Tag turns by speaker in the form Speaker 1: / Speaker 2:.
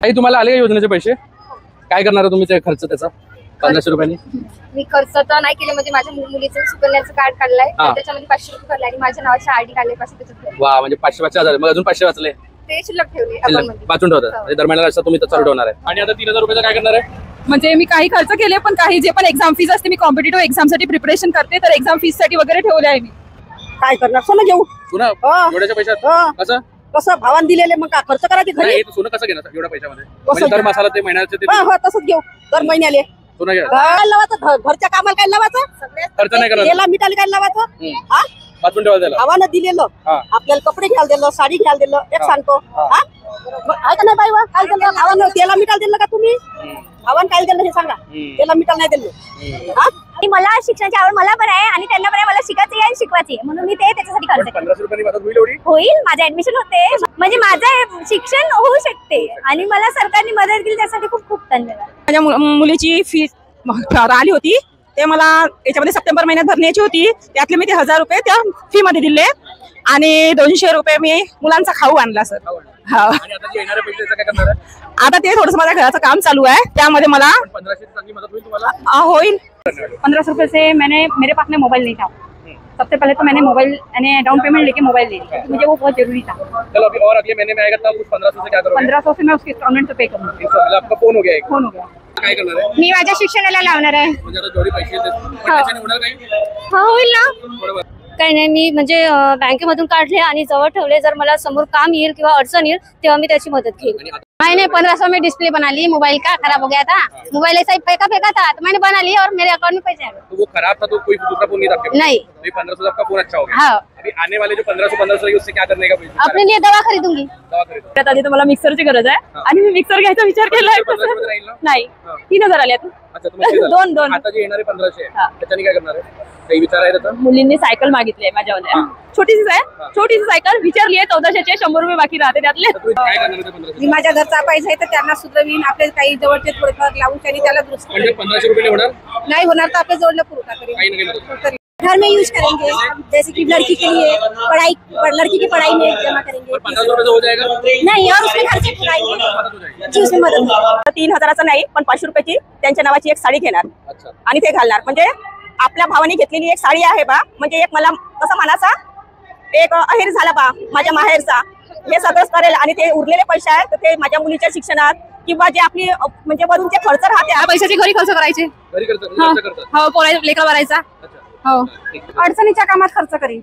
Speaker 1: काही तुम्हाला आले का योजनेचे पैसे? काय करणार आहे तुम्ही ते खर्च त्याचा 1500 रुपयांनी?
Speaker 2: मी खर्च तर नाही केले, म्हणजे माझ्या मुलीचं सुकन्याचं कार्ड काढलंय, त्याच्यामध्ये 500 रुपये भरले आणि माझ्या नावाची आरडी काढले 500.
Speaker 1: वा, म्हणजे 500 हजार. मग अजून 500 वाचले,
Speaker 2: ते शिल्लक ठेवले अकाउंटमध्ये,
Speaker 1: वाचून ठेवतात. म्हणजे दरम्यान असं तुम्ही चालू ठेवणार आहे. आणि आता 3000 रुपयाचं काय करणार आहे?
Speaker 3: म्हणजे मी काही खर्च केले, पण काही जे पण एक्झाम फीज असते, मी कॉम्पिटिटिव्ह एक्झाम साठी प्रिपरेशन करते, तर एक्झाम फीज साठी वगैरे ठेवले आहे मी.
Speaker 4: काय करणार? सोनं घेऊ.
Speaker 1: सोनं एवढ्याच्या पैशात कसं
Speaker 4: कसं भावान दिलेले मग का खर्च करायची घरी?
Speaker 1: नाही, सोनं कसं घेणार एवढ्या पैशामध्ये? म्हणजे दर मासाला ते महिन्याचे ते
Speaker 4: तसंच घेऊ दर महिन्याले.
Speaker 1: सोनं घ्या.
Speaker 4: काय लावायचं? घरच्या कामाला काय लावायचं?
Speaker 1: खर्च नाही करणार.
Speaker 4: याला मिठाला काय लावायचं? हा,
Speaker 1: वाचून ठेवा त्याला.
Speaker 4: भावानं दिलेलं आपल्याला कपडे घ्यायला दिलं, साडी घ्यायला दिलं, एक सांगतो. हा, आहे का नाही बाई? काय दिलं भावानं? त्याला मिठाला दिलं का तुम्ही? भावानं काय दिलं हे सांगा. त्याला मिठाला नाही दिलं. हा,
Speaker 2: मला शिक्षणाची आवड मला पण आहे आणि त्यांना पण आहे. मला शिकायचं आहे आणि शिकवायची आहे, म्हणून मी ते त्याच्यासाठी खर्च
Speaker 1: 1500 रुपयांनी मदत होईल एवढी?
Speaker 2: होईल. माझं ऍडमिशन होते, म्हणजे माझं शिक्षण होऊ शकते आणि मला सरकारने मदत केली त्यासाठी खूप खूप धन्यवाद.
Speaker 3: माझ्या मुलीची फी आली होती, ते मला याच्यामध्ये सप्टेंबर महिन्यात भरण्याची होती. त्यातले मी ते 1000 रुपये त्या फी मध्ये दिले आणि 200 रुपये मी मुलांचा खाऊ आणला सर. हा, आता ते थोडस माझ्या घराचं काम चालू आहे, त्यामध्ये मला
Speaker 1: 1500 चांगली मदत होईल तुम्हाला?
Speaker 3: होईल. 1500 रुपये से मेरे पास में मोबाइल नहीं था. सबसे पहले तो मैंने मोबाइल यानी डाउन पेमेंट लेके मोबाइल ले लिया, मुझे वो बहुत जरूरी था.
Speaker 1: चलो अभी और अगले महीने में आएगा तब उस 1500 से क्या करोगे? 1500
Speaker 3: से मैं उसके इंस्टॉलमेंट पे करूंगी.
Speaker 1: आपका फोन हो गया एक.
Speaker 3: फोन हो गया.
Speaker 1: काय करणार आहे?
Speaker 2: मी माझ्या शिक्षणाला लावणार आहे.
Speaker 1: म्हणजे आता जेवढे पैसे येतात पण त्याच्याने होणार काही?
Speaker 2: हा, होईल ना.
Speaker 1: बरोबर.
Speaker 2: काही नाही, मी म्हणजे बँकेमधून काढले आणि जवळ ठेवले. जर मला समोर काम येईल किंवा अडचण येईल तेव्हा मी त्याची मदत घेईल. मैंने 1500 में डिस्प्ले बना ली. मोबाइल का खराब हो गया था, मोबाइल ऐसा ही फेंका था, तो मैंने बना ली और मेरे अकाउंट में पैसे आ गए.
Speaker 1: तो वो खराब था तो कोई दूसरा फोन नहीं था आपके पास?
Speaker 2: नहीं.
Speaker 1: तो 1500 से आपका फोन अच्छा हो गया.
Speaker 2: हाँ.
Speaker 1: अभी आने वाले जो 1500 उससे क्या करने का?
Speaker 2: अपने लिए दवा खरीदूंगी.
Speaker 1: दवा खरीदो.
Speaker 3: आधी तर मला मिक्सरची गरज आहे आणि मी मिक्सर घ्यायचा विचार केलाय. नाही, 3000 आले आता.
Speaker 1: अच्छा, तुम्ही
Speaker 3: दोन.
Speaker 1: आता जे येणारे 1500 त्याच्याने काय करणार आहे? काही विचार आहे त्याचा?
Speaker 3: मुलींनी सायकल मागितली माझ्यावाल्या, छोटीशीच आहे, छोटीशी सायकल विचारली आहे. 1400चे 100 रुपये बाकी राहते त्यातले.
Speaker 1: काय करणार आहे 1500?
Speaker 4: मी माझ्या घरचा पैसा आहे तर त्यांना सुधरवीन. आपले काही जवळचे थोडेफार लावून त्यांनी त्याला दुरुस्त
Speaker 1: म्हणजे 1500 रुपये होणार
Speaker 4: नाही होणार तर आपल्या जोडलं पुरवठा
Speaker 1: काही ना काही मदत.
Speaker 4: करेल. घर में यूज करेंगे, जैसे कि लड़की के लिए पढ़ाई, लड़की की पढ़ाई में जमा करेंगे.
Speaker 1: 1500 रुपये हो जाएगा?
Speaker 4: नहीं, और उसमें खर्चे पुराएंगे जी, उसमें मदद होगी.
Speaker 3: 3000चं नाही पण 500 रुपयाची त्यांच्या नावाची एक साडी घेणार आणि ते घालणार. म्हणजे आपल्या भावाने घेतलेली एक साडी आहे बा, म्हणजे एक मला कसं म्हणाचा एक अहेर झाला बा माझ्या माहेरचा. हे सगळंच करेल आणि ते उरलेले पैसे आहेत तर ते माझ्या मुलीच्या शिक्षणात किंवा जे आपली म्हणजे वरून जे खर्च राहते पैशाचे घरी खर्च करायचे.
Speaker 1: घरी करतात?
Speaker 3: हो, लेकरं भरायचा. हो, अडचणीच्या कामात खर्च करी.